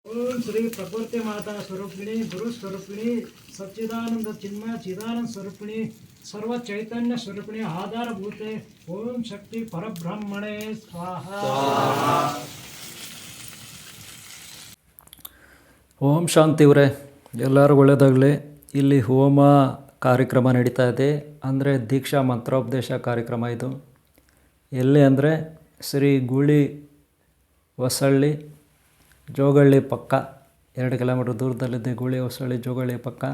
ओम श्री प्रकृति माता स्वरूपिणी गुरु स्वरूपिणी सच्चिदानंद चिन्मय चिदानंद स्वरूपिणी सर्व चैतन्य स्वरूपिणी आधारभूते ओम शक्ति परब्रह्मणे स्वाहा। ಓಂ ಶಾಂತಿವ್ರೆ ಎಲ್ಲರಿಗೂ ಒಳ್ಳೆಯದಾಗಲಿ. ಇಲ್ಲಿ ಹೋಮ ಕಾರ್ಯಕ್ರಮ ನಡೀತಾ ಇದೆ. ಅಂದರೆ ದೀಕ್ಷಾ ಮಂತ್ರೋಪದೇಶ ಕಾರ್ಯಕ್ರಮ ಇದು. ಎಲ್ಲಿ ಅಂದರೆ ಶ್ರೀ ಗೂಳಿ ಹೊಸಳ್ಳಿ ಜೋಗಳ್ಳಿ ಪಕ್ಕ 2 ಕಿಲೋಮೀಟ್ರ್ ದೂರದಲ್ಲಿದೆ. ಗೂಳಿ ಹೊಸಳ್ಳಿ ಜೋಗಳ್ಳಿ ಪಕ್ಕ.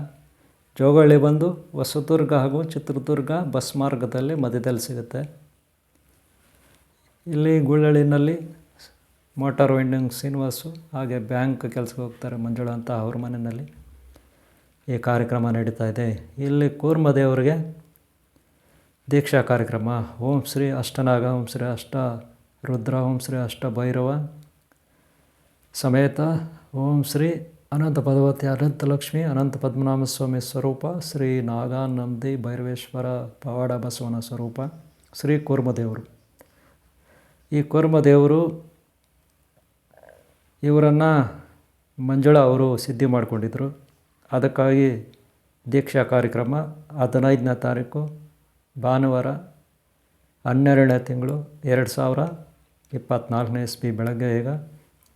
ಜೋಗಳ್ಳಿ ಬಂದು ಹೊಸದುರ್ಗ ಹಾಗೂ ಚಿತ್ರದುರ್ಗ ಬಸ್ ಮಾರ್ಗದಲ್ಲಿ ಮಧ್ಯದಲ್ಲಿ ಸಿಗುತ್ತೆ. ಇಲ್ಲಿ ಗೂಳಳ್ಳಿನಲ್ಲಿ ಮೋಟಾರ್ ವೆಂಡಿಂಗ್ ಶ್ರೀನಿವಾಸು ಹಾಗೆ ಬ್ಯಾಂಕ್ ಕೆಲಸಕ್ಕೆ ಹೋಗ್ತಾರೆ ಮಂಜುಳಾ ಅಂತ ಅವ್ರ ಮನೆಯಲ್ಲಿ ಈ ಕಾರ್ಯಕ್ರಮ ನಡೀತಾ ಇದೆ. ಇಲ್ಲಿ ಕೂರ್ಮದೇವರಿಗೆ ದೀಕ್ಷಾ ಕಾರ್ಯಕ್ರಮ. ಓಂ ಶ್ರೀ ಅಷ್ಟನಾಗ, ಓಂ ಶ್ರೀ ಅಷ್ಟ ರುದ್ರ, ಓಂ ಶ್ರೀ ಅಷ್ಟ ಭೈರವ ಸಮೇತ ಓಂ ಶ್ರೀ ಅನಂತ ಪದ್ಮಾವತಿ ಅನಂತ ಲಕ್ಷ್ಮಿ ಅನಂತ ಪದ್ಮನಾಭ ಸ್ವಾಮಿ ಸ್ವರೂಪ ಶ್ರೀ ನಾಗಾನಂದಿ ಭೈರವೇಶ್ವರ ಪವಾಡ ಬಸವನ ಸ್ವರೂಪ ಶ್ರೀ ಕೂರ್ಮದೇವರು. ಈ ಕೂರ್ಮದೇವರು ಇವರನ್ನು ಮಂಜುಳಾ ಅವರು ಸಿದ್ಧಿ ಮಾಡಿಕೊಂಡಿದ್ರು. ಅದಕ್ಕಾಗಿ ದೀಕ್ಷಾ ಕಾರ್ಯಕ್ರಮ 15ನೇ ತಾರೀಕು ಭಾನುವಾರ 12ನೇ ತಿಂಗಳು 2024 ಇಸ್ವಿ ಬೆಳಗ್ಗೆ ಈಗ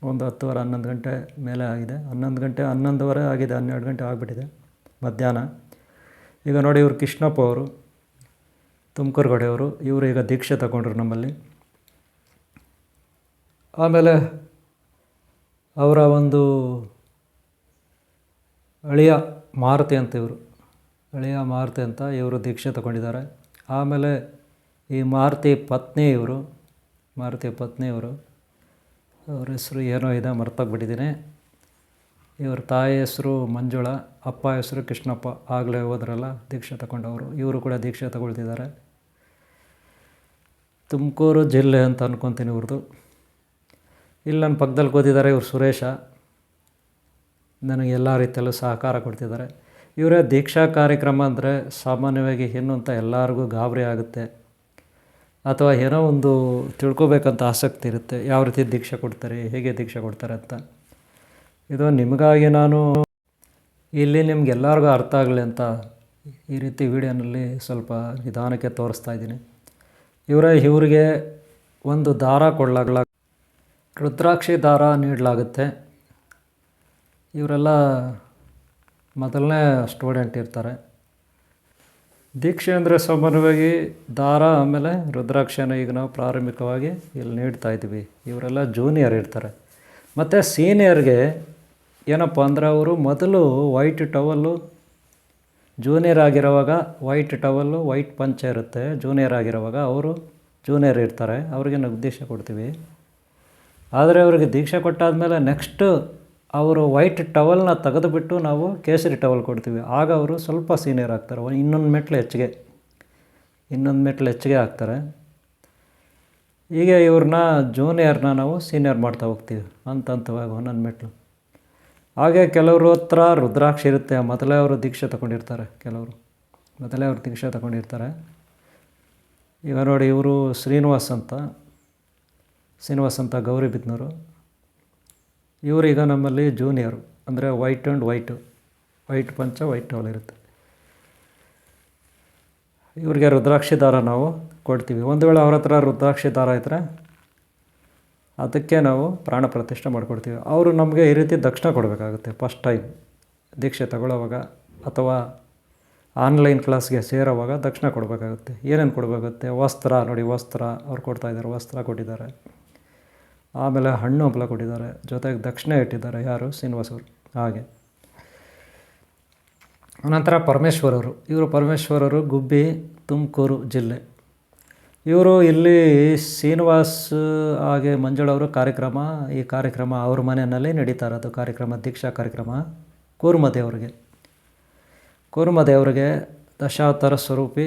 ಒಂದು 10:30 11 ಗಂಟೆ ಮೇಲೆ ಆಗಿದೆ. 11 ಗಂಟೆ 11:15 ಆಗಿದೆ, 12 ಗಂಟೆ ಆಗಿಬಿಟ್ಟಿದೆ ಮಧ್ಯಾಹ್ನ. ಈಗ ನೋಡಿ ಇವರು ಕೃಷ್ಣಪ್ಪ ಅವರು ತುಮಕೂರು ಕಡೆಯವರು. ಇವರು ಈಗ ದೀಕ್ಷೆ ತಗೊಂಡ್ರು ನಮ್ಮಲ್ಲಿ. ಆಮೇಲೆ ಅವರ ಒಂದು ಅಳಿಯ ಮಾರುತಿ ಅಂತ ಅಳಿಯ ಮಾರುತಿ ಅಂತ ಇವರು ದೀಕ್ಷೆ ತಗೊಂಡಿದ್ದಾರೆ. ಆಮೇಲೆ ಈ ಮಾರುತಿ ಪತ್ನಿ ಇವರು ಅವ್ರ ಹೆಸರು ಏನೋ ಇದೆ ಮರ್ತೋಗ್ಬಿಟ್ಟಿದ್ದೀನಿ. ಇವ್ರ ತಾಯಿ ಹೆಸರು ಮಂಜುಳಾ, ಅಪ್ಪ ಹೆಸರು ಕೃಷ್ಣಪ್ಪ. ಆಗಲೇ ಹೋದ್ರಲ್ಲ ದೀಕ್ಷೆ ತಗೊಂಡವರು. ಇವರು ಕೂಡ ದೀಕ್ಷೆ ತಗೊಳ್ತಿದ್ದಾರೆ. ತುಮಕೂರು ಜಿಲ್ಲೆ ಅಂತ ಅಂದ್ಕೊತೀನಿ ಇವ್ರದ್ದು. ಇಲ್ಲಿ ನನ್ನ ಪಕ್ಕದಲ್ಲಿ ಕೂತಿದ್ದಾರೆ ಇವರು ಸುರೇಶ. ನನಗೆ ಎಲ್ಲ ರೀತಿಯಲ್ಲೂ ಸಹಕಾರ ಕೊಡ್ತಿದ್ದಾರೆ. ಇವರೇ ದೀಕ್ಷಾ ಕಾರ್ಯಕ್ರಮ ಅಂದರೆ ಸಾಮಾನ್ಯವಾಗಿ ಏನು ಅಂತ ಎಲ್ಲರಿಗೂ ಗಾಬರಿ ಆಗುತ್ತೆ, ಅಥವಾ ಏನೋ ಒಂದು ತಿಳ್ಕೊಬೇಕಂತ ಆಸಕ್ತಿ ಇರುತ್ತೆ. ಯಾವ ರೀತಿ ದೀಕ್ಷೆ ಕೊಡ್ತಾರೆ, ಹೇಗೆ ದೀಕ್ಷೆ ಕೊಡ್ತಾರೆ ಅಂತ. ಇದು ನಿಮಗಾಗಿ ನಾನು ಇಲ್ಲಿ ನಿಮಗೆಲ್ಲರಿಗೂ ಅರ್ಥ ಆಗಲಿ ಅಂತ ಈ ರೀತಿ ವಿಡಿಯೋನಲ್ಲಿ ಸ್ವಲ್ಪ ನಿಧಾನಕ್ಕೆ ತೋರಿಸ್ತಾ ಇದ್ದೀನಿ. ಇವರಿಗೆ ಒಂದು ದಾರ ಕೊಡಲಾಗಲ್ಲ, ರುದ್ರಾಕ್ಷಿ ದಾರ ನೀಡಲಾಗುತ್ತೆ. ಇವರೆಲ್ಲ ಮೊದಲನೇ ಸ್ಟೂಡೆಂಟ್ ಇರ್ತಾರೆ. ದೀಕ್ಷೆ ಅಂದರೆ ಸಾಮಾನ್ಯವಾಗಿ ದಾರ ಆಮೇಲೆ ರುದ್ರಾಕ್ಷಿಯನ್ನು ಈಗ ನಾವು ಪ್ರಾರಂಭಿಕವಾಗಿ ಇಲ್ಲಿ ನೀಡ್ತಾ ಇದ್ದೀವಿ. ಇವರೆಲ್ಲ ಜೂನಿಯರ್ ಇರ್ತಾರೆ. ಮತ್ತು ಸೀನಿಯರ್ಗೆ ಏನಪ್ಪ ಅಂದರೆ ಅವರು ಮೊದಲು ವೈಟ್ ಟವಲ್ಲು, ಜೂನಿಯರ್ ಆಗಿರೋವಾಗ ವೈಟ್ ಟವಲ್ಲು ವೈಟ್ ಪಂಚ ಇರುತ್ತೆ. ಜೂನಿಯರ್ ಆಗಿರೋವಾಗ ಅವರು ಜೂನಿಯರ್ ಇರ್ತಾರೆ, ಅವ್ರಿಗೆ ನಾವು ದೀಕ್ಷೆ ಕೊಡ್ತೀವಿ. ಆದರೆ ಅವರಿಗೆ ದೀಕ್ಷೆ ಕೊಟ್ಟಾದಮೇಲೆ ನೆಕ್ಸ್ಟ್ ಅವರು ವೈಟ್ ಟವಲ್ನ ತೆಗೆದುಬಿಟ್ಟು ನಾವು ಕೇಸರಿ ಟವಲ್ ಕೊಡ್ತೀವಿ. ಆಗ ಅವರು ಸ್ವಲ್ಪ ಸೀನಿಯರ್ ಆಗ್ತಾರೆ. ಇನ್ನೊಂದು ಮೆಟ್ಲು ಹೆಚ್ಚಿಗೆ ಆಗ್ತಾರೆ. ಹೀಗೆ ಇವ್ರನ್ನ ಜೂನಿಯರ್ನ ನಾವು ಸೀನಿಯರ್ ಮಾಡ್ತಾ ಹೋಗ್ತೀವಿ ಹಂತವಾಗಿ ಒಂದೊಂದು ಮೆಟ್ಲು. ಹಾಗೆ ಕೆಲವರು ಹತ್ರ ರುದ್ರಾಕ್ಷಿ ಇರುತ್ತೆ. ಮೊದಲೇ ಅವರು ದೀಕ್ಷೆ ತಗೊಂಡಿರ್ತಾರೆ. ಈಗ ನೋಡಿ ಇವರು ಶ್ರೀನಿವಾಸ್ ಅಂತ ಗೌರಿಬಿದನೂರು. ಇವರೀಗ ನಮ್ಮಲ್ಲಿ ಜೂನಿಯರು. ಅಂದರೆ ವೈಟ್ ಪಂಚ ವೈಟ್ ಟವಲ್ ಇರುತ್ತೆ. ಇವರಿಗೆ ರುದ್ರಾಕ್ಷಿ ದಾರ ನಾವು ಕೊಡ್ತೀವಿ. ಒಂದು ವೇಳೆ ಅವ್ರ ಹತ್ರ ರುದ್ರಾಕ್ಷಿ ದಾರ ಇದ್ದರೆ ಅದಕ್ಕೆ ನಾವು ಪ್ರಾಣ ಪ್ರತಿಷ್ಠೆ ಮಾಡಿಕೊಡ್ತೀವಿ. ಅವರು ನಮಗೆ ಈ ರೀತಿ ದಕ್ಷಿಣ ಕೊಡಬೇಕಾಗುತ್ತೆ ಫಸ್ಟ್ ಟೈಮ್ ದೀಕ್ಷೆ ತಗೊಳ್ಳೋವಾಗ ಅಥವಾ ಆನ್ಲೈನ್ ಕ್ಲಾಸ್ಗೆ ಸೇರೋವಾಗ ದಕ್ಷಿಣ ಕೊಡಬೇಕಾಗುತ್ತೆ. ಏನೇನು ಕೊಡಬೇಕಾಗುತ್ತೆ? ವಸ್ತ್ರ ಅವ್ರು ಕೊಡ್ತಾಯಿದ್ದಾರೆ, ವಸ್ತ್ರ ಕೊಟ್ಟಿದ್ದಾರೆ. ಆಮೇಲೆ ಹಣ್ಣು ಹಂಪಲ ಕೊಟ್ಟಿದ್ದಾರೆ, ಜೊತೆಗೆ ದಕ್ಷಿಣ ಇಟ್ಟಿದ್ದಾರೆ. ಯಾರು? ಶ್ರೀನಿವಾಸವರು. ಹಾಗೆ ಅನಂತರ ಪರಮೇಶ್ವರರು ಗುಬ್ಬಿ ತುಮಕೂರು ಜಿಲ್ಲೆ. ಇವರು ಇಲ್ಲಿ ಶ್ರೀನಿವಾಸ್ ಹಾಗೆ ಮಂಜುಳವರು ಈ ಕಾರ್ಯಕ್ರಮ ಅವ್ರ ಮನೆಯಲ್ಲಿ ನಡೀತಾ ಇರೋದು ಕಾರ್ಯಕ್ರಮ, ದೀಕ್ಷಾ ಕಾರ್ಯಕ್ರಮ. ಕೂರ್ಮದೇವರಿಗೆ ದಶಾವತಾರ ಸ್ವರೂಪಿ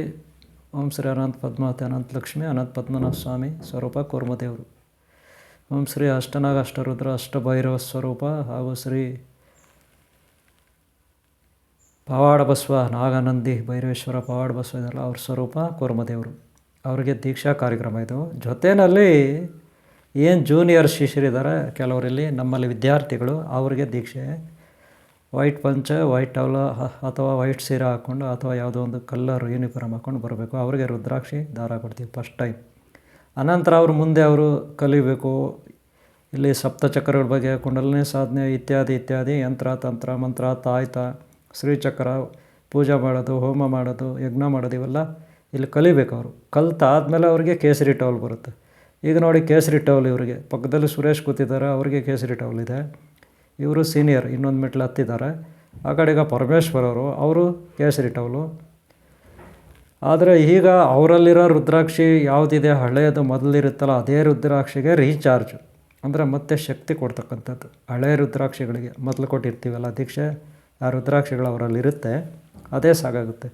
ಓಂ ಶ್ರೀ ಅನಂತ ಪದ್ಮಾವತಿ ಅನಂತ ಲಕ್ಷ್ಮಿ ಅನಂತ ಪದ್ಮನಾಭ ಸ್ವಾಮಿ ಸ್ವರೂಪ ಕೂರ್ಮದೇವರು. ಓಂ ಶ್ರೀ ಅಷ್ಟನಾಗ ಅಷ್ಟರುದ್ರ ಅಷ್ಟಭೈರವ ಸ್ವರೂಪ ಹಾಗೂ ಶ್ರೀ ಪವಾಡ ಬಸವ ನಾಗಾನಂದಿ ಭೈರವೇಶ್ವರ ಪವಾಡ ಬಸವ ಇದೆಲ್ಲ ಅವ್ರ ಸ್ವರೂಪ ಕೂರ್ಮದೇವರು. ಅವರಿಗೆ ದೀಕ್ಷಾ ಕಾರ್ಯಕ್ರಮ ಇದು. ಜೊತೆಯಲ್ಲಿ ಏನು ಜೂನಿಯರ್ ಶಿಷ್ಯರಿದ್ದಾರೆ ಕೆಲವರಲ್ಲಿ ನಮ್ಮಲ್ಲಿ ವಿದ್ಯಾರ್ಥಿಗಳು, ಅವ್ರಿಗೆ ದೀಕ್ಷೆ ವೈಟ್ ಪಂಚೆ, ವೈಟ್ ಟವಲ ಅಥವಾ ವೈಟ್ ಸೀರೆ ಹಾಕ್ಕೊಂಡು ಅಥವಾ ಯಾವುದೋ ಒಂದು ಕಲ್ಲರ್ ಯೂನಿಫಾರ್ಮ್ ಹಾಕ್ಕೊಂಡು ಬರಬೇಕು. ಅವರಿಗೆ ರುದ್ರಾಕ್ಷಿ ದಾರ ಕೊಡ್ತೀವಿ ಫಸ್ಟ್ ಟೈಮ್. ಅನಂತರ ಅವರು ಮುಂದೆ ಅವರು ಕಲಿಬೇಕು. ಇಲ್ಲಿ ಸಪ್ತಚಕ್ರಗಳ ಬಗ್ಗೆ, ಕುಂಡಲಿನಿ ಸಾಧನೆ ಇತ್ಯಾದಿ ಇತ್ಯಾದಿ, ಯಂತ್ರ ತಂತ್ರ ಮಂತ್ರ ತಾಯ್ತ ಶ್ರೀಚಕ್ರ ಪೂಜೆ ಮಾಡೋದು, ಹೋಮ ಮಾಡೋದು, ಯಜ್ಞ ಮಾಡೋದು, ಇವೆಲ್ಲ ಇಲ್ಲಿ ಕಲಿಬೇಕು. ಅವರು ಕಲ್ತಾದ್ಮೇಲೆ ಅವ್ರಿಗೆ ಕೇಸರಿ ಟವಲ್ ಬರುತ್ತೆ. ಈಗ ನೋಡಿ ಕೇಸರಿ ಟವಲ್ ಇವರಿಗೆ ಪಕ್ಕದಲ್ಲಿ ಸುರೇಶ್ ಕೂತಿದ್ದಾರೆ, ಅವರಿಗೆ ಕೇಸರಿ ಟವಲ್ ಇದೆ. ಇವರು ಸೀನಿಯರ್, ಇನ್ನೊಂದು ಮೆಟ್ಲು ಹತ್ತಿದ್ದಾರೆ. ಆ ಕಡೆ ಈಗ ಪರಮೇಶ್ವರ್ ಅವರು ಕೇಸರಿ ಟವಲು. ಆದರೆ ಈಗ ಅವರಲ್ಲಿರೋ ರುದ್ರಾಕ್ಷಿ ಯಾವುದಿದೆ ಹಳೆಯದು ಮೊದಲಿರುತ್ತಲ್ಲ ಅದೇ ರುದ್ರಾಕ್ಷಿಗೆ ರೀಚಾರ್ಜ್, ಅಂದರೆ ಮತ್ತೆ ಶಕ್ತಿ ಕೊಡ್ತಕ್ಕಂಥದ್ದು. ಹಳೆಯ ರುದ್ರಾಕ್ಷಿಗಳಿಗೆ ಮೊದಲು ಕೊಟ್ಟಿರ್ತೀವಲ್ಲ ದೀಕ್ಷೆ, ಆ ರುದ್ರಾಕ್ಷಿಗಳು ಅವರಲ್ಲಿರುತ್ತೆ, ಅದೇ ಸಾಕಾಗುತ್ತೆ.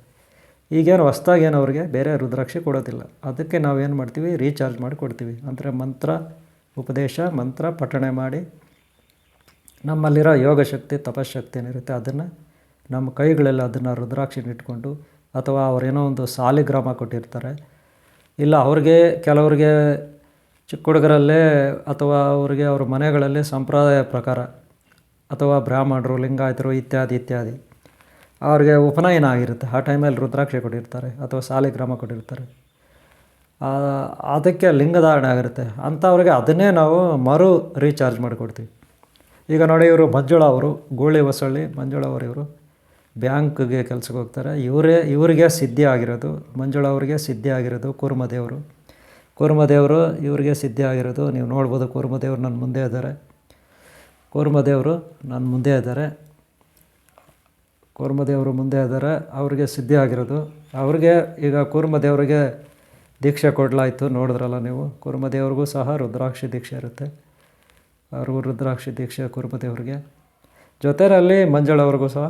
ಈಗೇನು ಹೊಸ್ದಾಗೇನು ಅವ್ರಿಗೆ ಬೇರೆ ರುದ್ರಾಕ್ಷಿ ಕೊಡೋದಿಲ್ಲ. ಅದಕ್ಕೆ ನಾವೇನು ಮಾಡ್ತೀವಿ, ರೀಚಾರ್ಜ್ ಮಾಡಿ ಕೊಡ್ತೀವಿ. ಅಂದರೆ ಮಂತ್ರ ಉಪದೇಶ, ಮಂತ್ರ ಪಠಣೆ ಮಾಡಿ ನಮ್ಮಲ್ಲಿರೋ ಯೋಗ ಶಕ್ತಿ ತಪಶಕ್ತಿ ಏನಿರುತ್ತೆ ಅದನ್ನು ನಮ್ಮ ಕೈಗಳಲ್ಲಿ ಅದನ್ನು ರುದ್ರಾಕ್ಷಿನ ಇಟ್ಕೊಂಡು, ಅಥವಾ ಅವರೇನೋ ಒಂದು ಸಾಲಿಗ್ರಾಮ ಕೊಟ್ಟಿರ್ತಾರೆ, ಇಲ್ಲ ಅವ್ರಿಗೆ ಕೆಲವ್ರಿಗೆ ಚಿಕ್ಕ ಹುಡುಗರಲ್ಲೇ ಅಥವಾ ಅವ್ರಿಗೆ ಅವ್ರ ಮನೆಗಳಲ್ಲಿ ಸಂಪ್ರದಾಯ ಪ್ರಕಾರ ಅಥವಾ ಬ್ರಾಹ್ಮಣರು, ಲಿಂಗಾಯತರು ಇತ್ಯಾದಿ ಇತ್ಯಾದಿ ಅವ್ರಿಗೆ ಉಪನಯನ ಆಗಿರುತ್ತೆ. ಆ ಟೈಮಲ್ಲಿ ರುದ್ರಾಕ್ಷಿ ಕೊಟ್ಟಿರ್ತಾರೆ ಅಥವಾ ಸಾಲಿಗ್ರಾಮ ಕೊಟ್ಟಿರ್ತಾರೆ. ಅದಕ್ಕೆ ಲಿಂಗಧಾರಣೆ ಆಗಿರುತ್ತೆ ಅಂಥವ್ರಿಗೆ ಅದನ್ನೇ ನಾವು ರೀಚಾರ್ಜ್ ಮಾಡಿಕೊಡ್ತೀವಿ. ಈಗ ನೋಡಿ ಇವರು ಮಂಜುಳಾ ಅವರು, ಗೂಳಿ ಹೊಸಳ್ಳಿ ಮಂಜುಳಾ ಅವರು, ಇವರು ಬ್ಯಾಂಕ್ಗೆ ಕೆಲಸಕ್ಕೆ ಹೋಗ್ತಾರೆ. ಇವರಿಗೆ ಸಿದ್ಧಿ ಆಗಿರೋದು, ಮಂಜುಳಾ ಅವರಿಗೆ ಸಿದ್ಧಿ ಆಗಿರೋದು ಕೂರ್ಮದೇವರು ಇವರಿಗೆ ಸಿದ್ಧಿ ಆಗಿರೋದು. ನೀವು ನೋಡ್ಬೋದು ಕೂರ್ಮದೇವರು ನನ್ನ ಮುಂದೆ ಇದ್ದಾರೆ. ಕೂರ್ಮದೇವರು ಮುಂದೆ ಇದ್ದಾರೆ, ಅವ್ರಿಗೆ ಸಿದ್ಧಿ ಆಗಿರೋದು. ಅವ್ರಿಗೆ ಈಗ ಕೂರ್ಮದೇವರಿಗೆ ದೀಕ್ಷೆ ಕೊಡಲಾಯಿತು, ನೋಡಿದ್ರಲ್ಲ ನೀವು. ಕೂರ್ಮದೇವ್ರಿಗೂ ಸಹ ರುದ್ರಾಕ್ಷಿ ದೀಕ್ಷೆ ಇರುತ್ತೆ. ಅವ್ರಿಗೂ ರುದ್ರಾಕ್ಷಿ ದೀಕ್ಷೆ ಕೂರ್ಮದೇವ್ರಿಗೆ. ಜೊತೆಯಲ್ಲಿ ಮಂಜುಳವ್ರಿಗೂ ಸಹ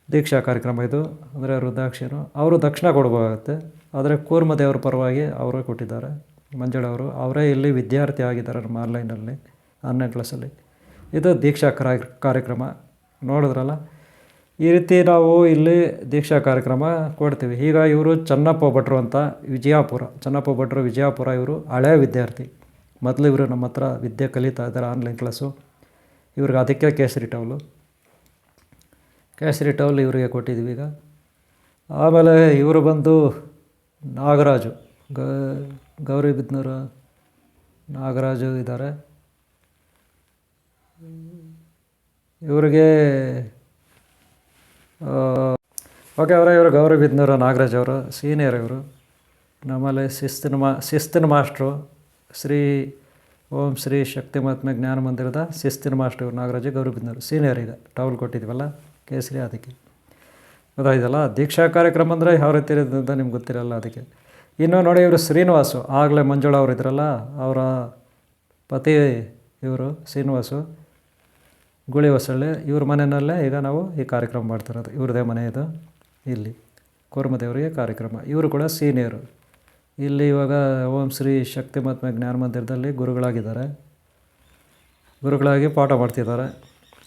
ದೀಕ್ಷಾ ಕಾರ್ಯಕ್ರಮ ಇದು, ಅಂದರೆ ರುದ್ರಾಕ್ಷಿಯನ್ನು ಅವರು ದಕ್ಷಿಣ ಕೊಡ್ಬೋದಾಗುತ್ತೆ. ಆದರೆ ಕೂರ್ಮದೇವ್ರ ಪರವಾಗಿ ಅವರೇ ಕೊಟ್ಟಿದ್ದಾರೆ ಮಂಜುಳವರು. ಅವರೇ ಇಲ್ಲಿ ವಿದ್ಯಾರ್ಥಿ ಆಗಿದ್ದಾರೆ ನಮ್ಮ ಆನ್ಲೈನಲ್ಲಿ 10ನೇ ಕ್ಲಾಸಲ್ಲಿ. ಇದು ದೀಕ್ಷಾ ಕಾರ್ಯಕ್ರಮ ನೋಡಿದ್ರಲ್ಲ. ಈ ರೀತಿ ನಾವು ಇಲ್ಲಿ ದೀಕ್ಷಾ ಕಾರ್ಯಕ್ರಮ ಕೊಡ್ತೀವಿ. ಈಗ ಇವರು ಚನ್ನಪ್ಪ ಭಟ್ರು ಅಂತ ವಿಜಯಪುರ, ಇವರು ಹಳೆಯ ವಿದ್ಯಾರ್ಥಿ. ಮೊದಲು ಇವರು ನಮ್ಮ ಹತ್ರ ವಿದ್ಯೆ ಕಲಿತಾ ಇದ್ದಾರೆ, ಆನ್ಲೈನ್ ಕ್ಲಾಸು. ಇವ್ರಿಗೆ ಅದಕ್ಕೆ ಕೇಸರಿ ಟವಲ್ ಇವರಿಗೆ ಕೊಟ್ಟಿದ್ದೀವಿ ಈಗ. ಆಮೇಲೆ ಇವರು ಬಂದು ನಾಗರಾಜು, ಗೌರಿಬಿದನೂರು ನಾಗರಾಜು ಇದ್ದಾರೆ. ಇವರಿಗೆ ಇವರು ಗೌರಿಬಿದನೂರು ನಾಗರಾಜ್ ಅವರು ಸೀನಿಯರ್. ಇವರು ನಮ್ಮಲ್ಲಿ ಶಿಸ್ತಿನ ಮಾಸ್ಟ್ರು, ಓಂ ಶ್ರೀ ಶಕ್ತಿ ಮಹಾತ್ಮೆ ಜ್ಞಾನ ಮಂದಿರದ ಶಿಸ್ತಿನ ಮಾಸ್ಟ್ರು ಇವರು ನಾಗರಾಜ್ ಗೌರಿಬಿದನೂರು ಸೀನಿಯರ್. ಈಗ ಟವಲ್ ಕೊಟ್ಟಿದ್ದೀವಲ್ಲ ಕೇಸರಿ, ಅದಕ್ಕೆ ಗೊತ್ತಾಯ್ತಲ್ಲ. ದೀಕ್ಷಾ ಕಾರ್ಯಕ್ರಮ ಅಂದರೆ ಯಾವ ರೀತಿ ಇರೋದು ಅಂತ ನಿಮ್ಗೆ ಗೊತ್ತಿರಲ್ಲ ಅದಕ್ಕೆ. ಇನ್ನು ನೋಡಿ ಇವರು ಶ್ರೀನಿವಾಸು, ಆಗಲೇ ಮಂಜುಳಾ ಅವರು ಇದ್ರಲ್ಲ ಅವರ ಪತಿ ಇವರು ಶ್ರೀನಿವಾಸು ಗುಳಿ ಹೊಸಳ್ಳಿ, ಇವ್ರ ಮನೆಯಲ್ಲೇ ಈಗ ನಾವು ಈ ಕಾರ್ಯಕ್ರಮ ಮಾಡ್ತಿರೋದು. ಇವ್ರದ್ದೇ ಮನೆ ಇದು. ಇಲ್ಲಿ ಕೂರ್ಮದೇವರಿಗೆ ಕಾರ್ಯಕ್ರಮ. ಇವರು ಕೂಡ ಸೀನಿಯರು. ಇಲ್ಲಿ ಇವಾಗ ಓಂ ಶ್ರೀ ಶಕ್ತಿ ಮಹಾತ್ಮೆ ಜ್ಞಾನ ಮಂದಿರದಲ್ಲಿ ಗುರುಗಳಾಗಿ ಪಾಠ ಮಾಡ್ತಿದ್ದಾರೆ.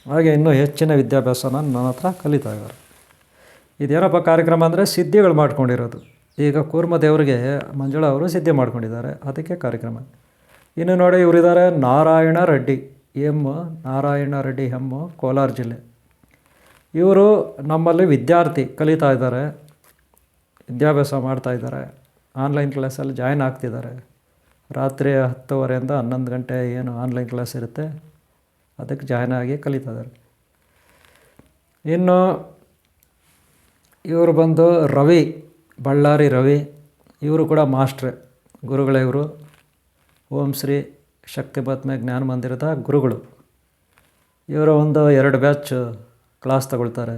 ಹಾಗೆ ಇನ್ನೂ ಹೆಚ್ಚಿನ ವಿದ್ಯಾಭ್ಯಾಸನ ನನ್ನ ಹತ್ರ ಕಲಿತಾ ಇದ್ದಾರೆ. ಇದೇನಪ್ಪ ಕಾರ್ಯಕ್ರಮ ಅಂದರೆ ಸಿದ್ಧಿಗಳು ಮಾಡ್ಕೊಂಡಿರೋದು. ಈಗ ಕೂರ್ಮದೇವರಿಗೆ ಮಂಜುಳಾ ಅವರು ಸಿದ್ಧಿ ಮಾಡ್ಕೊಂಡಿದ್ದಾರೆ, ಅದಕ್ಕೆ ಕಾರ್ಯಕ್ರಮ. ಇನ್ನು ನೋಡಿ ಇವರಿದ್ದಾರೆ ನಾರಾಯಣ ರೆಡ್ಡಿ ಎಮ್, ಕೋಲಾರ ಜಿಲ್ಲೆ. ಇವರು ನಮ್ಮಲ್ಲಿ ವಿದ್ಯಾರ್ಥಿ ಕಲಿತಾ ಇದ್ದಾರೆ, ವಿದ್ಯಾಭ್ಯಾಸ ಮಾಡ್ತಾಯಿದ್ದಾರೆ. ಆನ್ಲೈನ್ ಕ್ಲಾಸಲ್ಲಿ ಜಾಯ್ನ್ ಆಗ್ತಿದ್ದಾರೆ. ರಾತ್ರಿ 10:30 11 ಗಂಟೆ ಏನು ಆನ್ಲೈನ್ ಕ್ಲಾಸ್ ಇರುತ್ತೆ ಅದಕ್ಕೆ ಜಾಯ್ನ್ ಆಗಿ ಕಲಿತಾ ಇದ್ದಾರೆ. ಇನ್ನು ಇವರು ಬಂದು ಬಳ್ಳಾರಿ ರವಿ, ಇವರು ಕೂಡ ಮಾಸ್ಟ್ರೇ, ಗುರುಗಳೇ ಇವರು. ಓಂ ಶ್ರೀ ಶಕ್ತಿ ಮಹಾತ್ಮೆ ಜ್ಞಾನ ಮಂದಿರದ ಗುರುಗಳು. ಇವರು ಒಂದು 2 ಬ್ಯಾಚ್ ಕ್ಲಾಸ್ ತಗೊಳ್ತಾರೆ.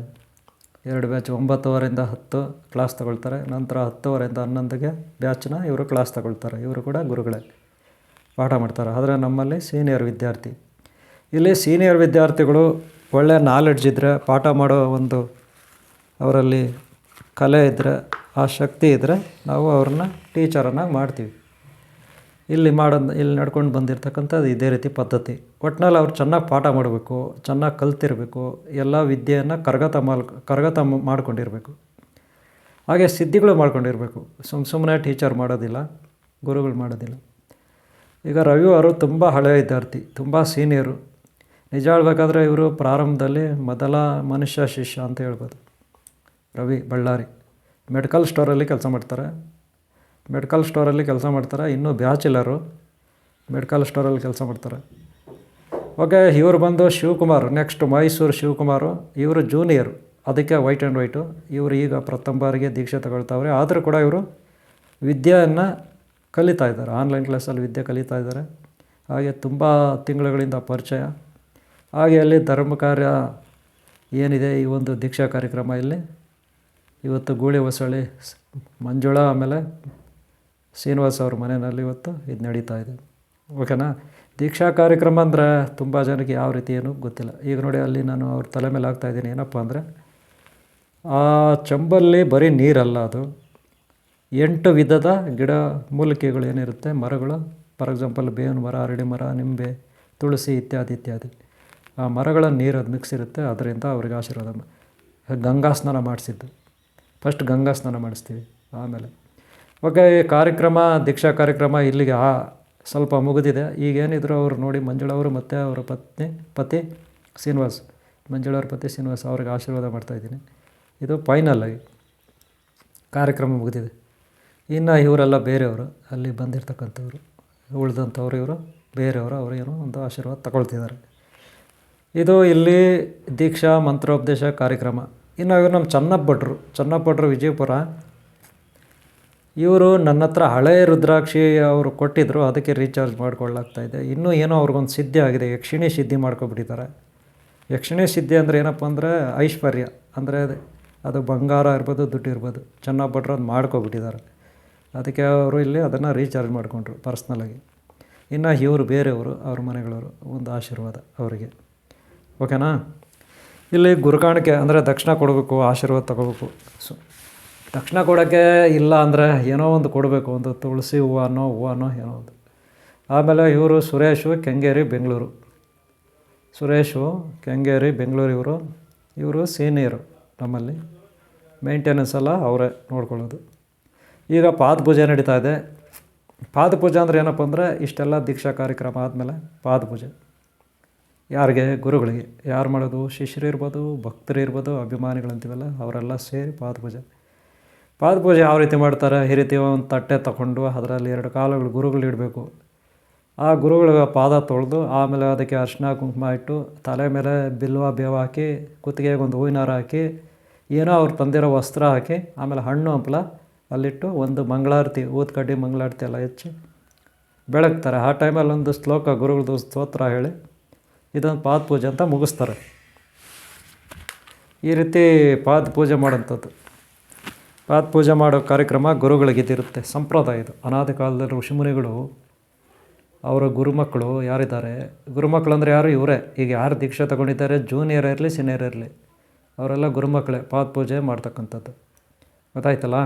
2 ಬ್ಯಾಚ್ 9:30 10 ಕ್ಲಾಸ್ ತಗೊಳ್ತಾರೆ. ನಂತರ 10:30 11ಗೆ ಬ್ಯಾಚ್ನ ಇವರು ಕ್ಲಾಸ್ ತಗೊಳ್ತಾರೆ. ಇವರು ಕೂಡ ಗುರುಗಳೇ, ಪಾಠ ಮಾಡ್ತಾರೆ. ಆದರೆ ನಮ್ಮಲ್ಲಿ ಸೀನಿಯರ್ ವಿದ್ಯಾರ್ಥಿ. ಇಲ್ಲಿ ಸೀನಿಯರ್ ವಿದ್ಯಾರ್ಥಿಗಳು ಒಳ್ಳೆಯ ನಾಲೆಡ್ಜ್ ಇದ್ದರೆ, ಪಾಠ ಮಾಡೋ ಒಂದು ಅವರಲ್ಲಿ ಕಲೆ ಇದ್ದರೆ, ಆ ಶಕ್ತಿ ಇದ್ದರೆ ನಾವು ಅವ್ರನ್ನ ಟೀಚರನ್ನಾಗಿ ಮಾಡ್ತೀವಿ. ಇಲ್ಲಿ ನಡ್ಕೊಂಡು ಬಂದಿರತಕ್ಕಂಥದ್ದು ಇದೇ ರೀತಿ ಪದ್ಧತಿ. ಒಟ್ಟಿನಲ್ಲಿ ಅವ್ರು ಚೆನ್ನಾಗಿ ಪಾಠ ಮಾಡಬೇಕು, ಚೆನ್ನಾಗಿ ಕಲ್ತಿರಬೇಕು, ಎಲ್ಲ ವಿದ್ಯೆಯನ್ನು ಕರಗತ ಮಾಡ್ಕೊಂಡಿರಬೇಕು. ಹಾಗೆ ಸಿದ್ಧಿಗಳು ಮಾಡ್ಕೊಂಡಿರಬೇಕು. ಸುಮ್ಮನೆ ಟೀಚರ್ ಮಾಡೋದಿಲ್ಲ, ಗುರುಗಳು ಮಾಡೋದಿಲ್ಲ. ಈಗ ರವಿ ಅವರು ತುಂಬ ಹಳೆಯ ವಿದ್ಯಾರ್ಥಿ, ತುಂಬ ಸೀನಿಯರು. ನಿಜ ಹೇಳ್ಬೇಕಾದ್ರೆ ಇವರು ಪ್ರಾರಂಭದಲ್ಲಿ ಮೊದಲ ಮನುಷ್ಯ ಶಿಷ್ಯ ಅಂತ ಹೇಳ್ಬೋದು. ರವಿ ಬಳ್ಳಾರಿ ಮೆಡಿಕಲ್ ಸ್ಟೋರಲ್ಲಿ ಕೆಲಸ ಮಾಡ್ತಾರೆ. ಇನ್ನೂ ಬ್ಯಾಚುಲರು ಮೆಡಿಕಲ್ ಸ್ಟೋರಲ್ಲಿ ಕೆಲಸ ಮಾಡ್ತಾರೆ. ಓಕೆ, ಇವರು ಬಂದು ಶಿವಕುಮಾರ್, ನೆಕ್ಸ್ಟ್ ಮೈಸೂರು ಶಿವಕುಮಾರು, ಇವರು ಜೂನಿಯರು, ಅದಕ್ಕೆ ವೈಟ್ ಆ್ಯಂಡ್ ವೈಟು. ಇವರು ಈಗ ಪ್ರಥಮ ಬಾರಿಗೆ ದೀಕ್ಷೆ ತಗೊಳ್ತಾವ್ರೆ. ಆದರೂ ಕೂಡ ಇವರು ವಿದ್ಯೆಯನ್ನು ಕಲಿತಾ ಇದ್ದಾರೆ, ಆನ್ಲೈನ್ ಕ್ಲಾಸಲ್ಲಿ ವಿದ್ಯೆ ಕಲಿತಾ ಇದ್ದಾರೆ. ಹಾಗೆ ತುಂಬ ತಿಂಗಳುಗಳಿಂದ ಪರಿಚಯ. ಹಾಗೆ ಅಲ್ಲಿ ಧರ್ಮ ಕಾರ್ಯ ಏನಿದೆ, ಈ ಒಂದು ದೀಕ್ಷಾ ಕಾರ್ಯಕ್ರಮ ಇಲ್ಲಿ ಇವತ್ತು ಗೂಳಿ ಹೊಸಳ್ಳಿ ಮಂಜುಳಾ ಆಮೇಲೆ ಶ್ರೀನಿವಾಸ್ ಅವ್ರ ಮನೆಯಲ್ಲಿ ಇವತ್ತು ಇದು ನಡೀತಾ ಇದೆ. ಓಕೆನಾ. ದೀಕ್ಷಾ ಕಾರ್ಯಕ್ರಮ ಅಂದರೆ ತುಂಬ ಜನಕ್ಕೆ ಯಾವ ರೀತಿ ಏನೂ ಗೊತ್ತಿಲ್ಲ. ಈಗ ನೋಡಿ ಅಲ್ಲಿ ನಾನು ಅವ್ರ ತಲೆ ಮೇಲೆ ಹಾಕ್ತಾಯಿದ್ದೀನಿ. ಏನಪ್ಪ ಅಂದರೆ ಆ ಚಂಬಲ್ಲಿ ಬರೀ ನೀರಲ್ಲ, ಅದು 8 ವಿಧದ ಗಿಡ ಮೂಲಿಕೆಗಳು ಏನಿರುತ್ತೆ, ಮರಗಳು. ಫಾರ್ ಎಕ್ಸಾಂಪಲ್ ಬೇವಿನ ಮರ, ಅರಳಿ ಮರ, ನಿಂಬೆ, ತುಳಸಿ ಇತ್ಯಾದಿ. ಆ ಮರಗಳ ನೀರು ಅದು ಮಿಕ್ಸ್ ಇರುತ್ತೆ. ಅದರಿಂದ ಅವ್ರಿಗೆ ಆಶೀರ್ವಾದ. ಗಂಗಾ ಸ್ನಾನ ಮಾಡಿಸಿದ್ದು, ಫಸ್ಟ್ ಗಂಗಾ ಸ್ನಾನ ಮಾಡಿಸ್ತೀವಿ. ಆಮೇಲೆ ಓಕೆ, ಈ ಕಾರ್ಯಕ್ರಮ, ದೀಕ್ಷಾ ಕಾರ್ಯಕ್ರಮ ಇಲ್ಲಿಗೆ ಸ್ವಲ್ಪ ಮುಗಿದಿದೆ. ಈಗೇನಿದ್ರು ಅವರು ನೋಡಿ, ಮಂಜುಳವರು ಮತ್ತು ಅವರ ಪತಿ ಶ್ರೀನಿವಾಸ್, ಮಂಜುಳವ್ರ ಪತಿ ಶ್ರೀನಿವಾಸ್ ಅವ್ರಿಗೆ ಆಶೀರ್ವಾದ ಮಾಡ್ತಾಯಿದ್ದೀನಿ. ಇದು ಫೈನಲಾಗಿ ಕಾರ್ಯಕ್ರಮ ಮುಗಿದಿದೆ. ಇನ್ನು ಇವರೆಲ್ಲ ಬೇರೆಯವರು, ಅಲ್ಲಿ ಬಂದಿರತಕ್ಕಂಥವ್ರು ಉಳಿದಂಥವ್ರು, ಇವರು ಬೇರೆಯವರು, ಅವರೇನೋ ಒಂದು ಆಶೀರ್ವಾದ ತಗೊಳ್ತಿದ್ದಾರೆ. ಇದು ಇಲ್ಲಿ ದೀಕ್ಷಾ ಮಂತ್ರೋಪದೇಶ ಕಾರ್ಯಕ್ರಮ. ಇನ್ನು ಇವರು ನಮ್ಮ ಚನ್ನಪ್ಪಭಟ್ರು ವಿಜಯಪುರ. ಇವರು ನನ್ನ ಹತ್ರ ಹಳೆಯ ರುದ್ರಾಕ್ಷಿ ಅವರು ಕೊಟ್ಟಿದ್ದರು, ಅದಕ್ಕೆ ರೀಚಾರ್ಜ್ ಮಾಡ್ಕೊಳ್ಳಾಗ್ತಾಯಿದೆ. ಇನ್ನೂ ಏನೋ ಅವ್ರಿಗೊಂದು ಸಿದ್ಧಿ ಆಗಿದೆ, ಯಕ್ಷಿಣಿ ಸಿದ್ಧಿ ಮಾಡ್ಕೊಬಿಟ್ಟಿದ್ದಾರೆ. ಯಕ್ಷಿಣಿ ಸಿದ್ಧಿ ಅಂದರೆ ಏನಪ್ಪ ಅಂದರೆ ಐಶ್ವರ್ಯ, ಅಂದರೆ ಅದು ಬಂಗಾರ ಇರ್ಬೋದು, ದುಡ್ಡು ಇರ್ಬೋದು. ಚನ್ನಪ್ಪಭಟ್ರು ಅದು ಮಾಡ್ಕೊಬಿಟ್ಟಿದ್ದಾರೆ. ಅದಕ್ಕೆ ಅವರು ಇಲ್ಲಿ ಅದನ್ನು ರೀಚಾರ್ಜ್ ಮಾಡಿಕೊಂಡ್ರು ಪರ್ಸ್ನಲಾಗಿ. ಇನ್ನು ಇವರು ಬೇರೆಯವರು, ಅವ್ರ ಮನೆಗಳವರು, ಒಂದು ಆಶೀರ್ವಾದ ಅವರಿಗೆ. ಓಕೆನಾ. ಇಲ್ಲಿ ಗುರುಕಾಣಿಕೆ ಅಂದರೆ ದಕ್ಷಿಣ ಕೊಡಬೇಕು, ಆಶೀರ್ವಾದ ತಗೋಬೇಕು. ದಕ್ಷಿಣ ಕೊಡೋಕ್ಕೆ ಇಲ್ಲ ಅಂದರೆ ಏನೋ ಒಂದು ಕೊಡಬೇಕು, ಒಂದು ತುಳಸಿ ಹೂವನೋ ಏನೋ ಒಂದು. ಆಮೇಲೆ ಇವರು ಸುರೇಶು ಕೆಂಗೇರಿ ಬೆಂಗಳೂರು. ಇವರು ಸೀನಿಯರು ನಮ್ಮಲ್ಲಿ. ಮೇಂಟೆನೆನ್ಸ್ ಎಲ್ಲ ಅವರೇ ನೋಡ್ಕೊಳ್ಳೋದು. ಈಗ ಪಾದಪೂಜೆ ನಡೀತಾ ಇದೆ. ಪಾದಪೂಜೆ ಅಂದರೆ ಏನಪ್ಪ ಅಂದರೆ ಇಷ್ಟೆಲ್ಲ ದೀಕ್ಷಾ ಕಾರ್ಯಕ್ರಮ ಆದಮೇಲೆ ಪಾದಪೂಜೆ ಯಾರಿಗೆ? ಗುರುಗಳಿಗೆ. ಯಾರು ಮಾಡೋದು? ಶಿಷ್ಯರು ಇರ್ಬೋದು, ಭಕ್ತರು ಇರ್ಬೋದು, ಅಭಿಮಾನಿಗಳಂತೀವಲ್ಲ, ಅವರೆಲ್ಲ ಸೇರಿ ಪಾದಪೂಜೆ ಯಾವ ರೀತಿ ಮಾಡ್ತಾರೆ? ಈ ರೀತಿ ಒಂದು ತಟ್ಟೆ ತಗೊಂಡು ಅದರಲ್ಲಿ 2 ಕಾಲುಗಳು ಗುರುಗಳು ಇಡಬೇಕು. ಆ ಗುರುಗಳಿಗೆ ಪಾದ ತೊಳೆದು ಆಮೇಲೆ ಅದಕ್ಕೆ ಅರಿಶಿನ ಕುಂಕುಮ ಇಟ್ಟು, ತಲೆ ಮೇಲೆ ಬಿಲ್ವ ಬೇವು ಹಾಕಿ, ಕುತ್ತಿಗೆಗೆ ಒಂದು ಹೂವಿನ ಹಾರ ಹಾಕಿ, ಏನೋ ಅವ್ರು ತಂದಿರೋ ವಸ್ತ್ರ ಹಾಕಿ, ಆಮೇಲೆ ಹಣ್ಣು ಹಂಪಲ ಅಲ್ಲಿಟ್ಟು ಒಂದು ಮಂಗಳಾರತಿ, ಊದ್ಕಡ್ಡಿ ಮಂಗಳಾರತಿ ಎಲ್ಲ ಹೆಚ್ಚಿ ಬೆಳಗ್ತಾರೆ. ಆ ಟೈಮಲ್ಲಿ ಒಂದು ಶ್ಲೋಕ, ಗುರುಗಳದ್ದು ಸ್ತೋತ್ರ ಹೇಳಿ ಇದೊಂದು ಪಾದಪೂಜೆ ಅಂತ ಮುಗಿಸ್ತಾರೆ. ಈ ರೀತಿ ಪಾದಪೂಜೆ ಮಾಡೋಂಥದ್ದು. ಪಾದಪೂಜೆ ಮಾಡೋ ಕಾರ್ಯಕ್ರಮ ಗುರುಗಳಿಗಿದಿರುತ್ತೆ, ಸಂಪ್ರದಾಯ ಇದು. ಅನಾದಿ ಕಾಲದಲ್ಲಿ ಋಷಿಮುನಿಗಳು ಅವರ ಗುರುಮಕ್ಕಳು ಯಾರಿದ್ದಾರೆ, ಗುರುಮಕ್ಕಳು ಅಂದರೆ ಯಾರು? ಇವರೇ. ಈಗ ಯಾರು ದೀಕ್ಷೆ ತಗೊಂಡಿದ್ದಾರೆ, ಜೂನಿಯರ್ ಇರಲಿ ಸೀನಿಯರ್ ಇರಲಿ, ಅವರೆಲ್ಲ ಗುರುಮಕ್ಕಳೇ ಪಾದಪೂಜೆ ಮಾಡ್ತಕ್ಕಂಥದ್ದು. ಗೊತ್ತಾಯ್ತಲ್ಲ.